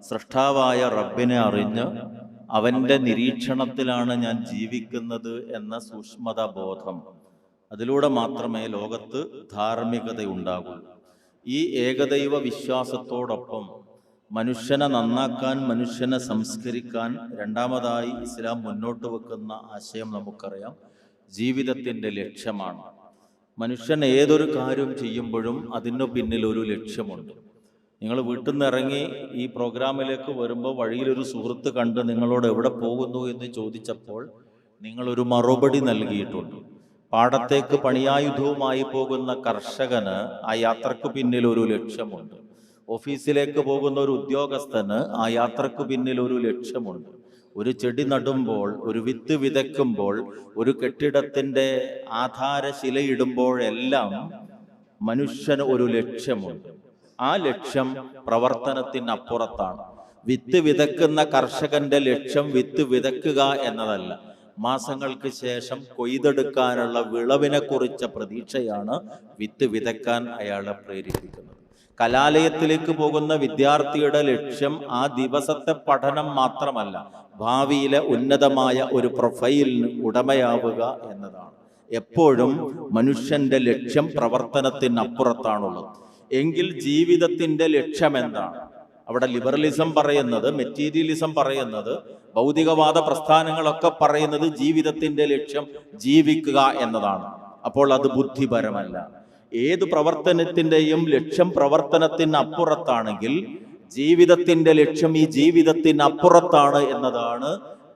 സൃഷ്ടാവായ റബ്ബിനെ അറിഞ്ഞ് അവൻ്റെ നിരീക്ഷണത്തിലാണ് ഞാൻ ജീവിക്കുന്നത് എന്ന സൂക്ഷ്മത ബോധം, അതിലൂടെ മാത്രമേ ലോകത്ത് ധാർമ്മികതയുണ്ടാകൂ. ഈ ഏകദൈവ വിശ്വാസത്തോടൊപ്പം മനുഷ്യനെ നന്നാക്കാൻ, മനുഷ്യനെ സംസ്കരിക്കാൻ രണ്ടാമതായി ഇസ്ലാം മുന്നോട്ട് വെക്കുന്ന ആശയം നമുക്കറിയാം, ജീവിതത്തിൻ്റെ ലക്ഷ്യമാണ്. മനുഷ്യൻ ഏതൊരു കാര്യം ചെയ്യുമ്പോഴും അതിനു പിന്നിൽ ഒരു ലക്ഷ്യമുണ്ട്. നിങ്ങൾ വീട്ടിൽ നിന്ന് ഇറങ്ങി ഈ പ്രോഗ്രാമിലേക്ക് വരുമ്പോൾ വഴിയിലൊരു സുഹൃത്ത് കണ്ട് നിങ്ങളോട് എവിടെ പോകുന്നു എന്ന് ചോദിച്ചപ്പോൾ നിങ്ങളൊരു മറുപടി നൽകിയിട്ടുണ്ട്. പാടത്തേക്ക് പണിയായുധവുമായി പോകുന്ന കർഷകന് ആ യാത്രക്ക് പിന്നിൽ ഒരു ലക്ഷ്യമുണ്ട്. ഓഫീസിലേക്ക് പോകുന്ന ഒരു ഉദ്യോഗസ്ഥന് ആ യാത്രക്ക് പിന്നിൽ ഒരു ലക്ഷ്യമുണ്ട്. ഒരു ചെടി നടുമ്പോൾ, ഒരു വിത്ത് വിതയ്ക്കുമ്പോൾ, ഒരു കെട്ടിടത്തിൻ്റെ ആധാരശിലയിടുമ്പോഴെല്ലാം മനുഷ്യന് ഒരു ലക്ഷ്യമുണ്ട്. ആ ലക്ഷ്യം പ്രവർത്തനത്തിനപ്പുറത്താണ്. വിത്ത് വിതയ്ക്കുന്ന കർഷകന്റെ ലക്ഷ്യം വിത്ത് വിതയ്ക്കുക എന്നതല്ല, മാസങ്ങൾക്ക് ശേഷം കൊയ്തെടുക്കാനുള്ള വിളവിനെ കുറിച്ച പ്രതീക്ഷയാണ് വിത്ത് വിതയ്ക്കാൻ അയാളെ പ്രേരിപ്പിക്കുന്നത്. കലാലയത്തിലേക്ക് പോകുന്ന വിദ്യാർത്ഥിയുടെ ലക്ഷ്യം ആ ദിവസത്തെ പഠനം മാത്രമല്ല, ഭാവിയിലെ ഉന്നതമായ ഒരു പ്രൊഫൈലിന് ഉടമയാവുക എന്നതാണ്. എപ്പോഴും മനുഷ്യന്റെ ലക്ഷ്യം പ്രവർത്തനത്തിനപ്പുറത്താണുള്ളത്. എങ്കിൽ ജീവിതത്തിന്റെ ലക്ഷ്യം എന്താണ്? അവിടെ ലിബറലിസം പറയുന്നത്, മെറ്റീരിയലിസം പറയുന്നത്, ഭൗതികവാദ പ്രസ്ഥാനങ്ങളൊക്കെ പറയുന്നത് ജീവിതത്തിന്റെ ലക്ഷ്യം ജീവിക്കുക എന്നതാണ്. അപ്പോൾ അത് ബുദ്ധിപരമല്ല. ഏത് പ്രവർത്തനത്തിൻ്റെയും ലക്ഷ്യം പ്രവർത്തനത്തിന് അപ്പുറത്താണെങ്കിൽ ജീവിതത്തിന്റെ ലക്ഷ്യം ഈ ജീവിതത്തിന് അപ്പുറത്താണ് എന്നതാണ്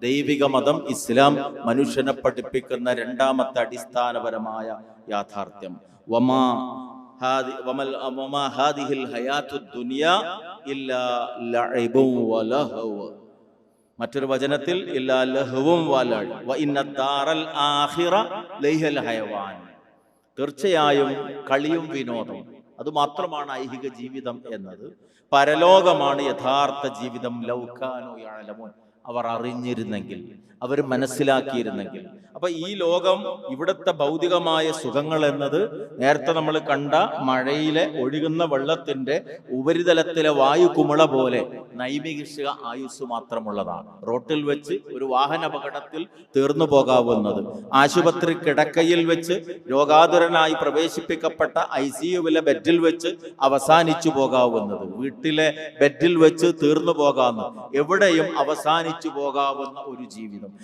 ദൈവിക മതം ഇസ്ലാം മനുഷ്യനെ പഠിപ്പിക്കുന്ന രണ്ടാമത്തെ അടിസ്ഥാനപരമായ യാഥാർത്ഥ്യം. മറ്റൊരു വചനത്തിൽ തീർച്ചയായും കളിയും വിനോദം അത് മാത്രമാണ് ഐഹിക ജീവിതം എന്നത്. പരലോകമാണ് യഥാർത്ഥ ജീവിതം. ലൗകാനു യഅലമൂൻ, അവർ അറിഞ്ഞിരുന്നെങ്കിൽ, അവർ മനസ്സിലാക്കിയിരുന്നെങ്കിൽ. അപ്പൊ ഈ ലോകം, ഇവിടുത്തെ ഭൗതികമായ സുഖങ്ങൾ എന്നത് നേരത്തെ നമ്മൾ കണ്ട മഴയിലെ ഒഴുകുന്ന വെള്ളത്തിന്റെ ഉപരിതലത്തിലെ വായു കുമിള പോലെ നൈമിഷിക ആയുസ് മാത്രമുള്ളതാണ്. റോട്ടിൽ വെച്ച് ഒരു വാഹന അപകടത്തിൽ തീർന്നു പോകാവുന്നത്, ആശുപത്രി കിടക്കയിൽ വെച്ച് രോഗാതുരനായി പ്രവേശിപ്പിക്കപ്പെട്ട ICUവിലെ ബെഡിൽ വെച്ച് അവസാനിച്ചു പോകാവുന്നത്, വീട്ടിലെ ബെഡിൽ വെച്ച് തീർന്നു പോകാവുന്നത്, എവിടെയും അവസാനിച്ചു പോകാവുന്ന ഒരു ജീവിതം.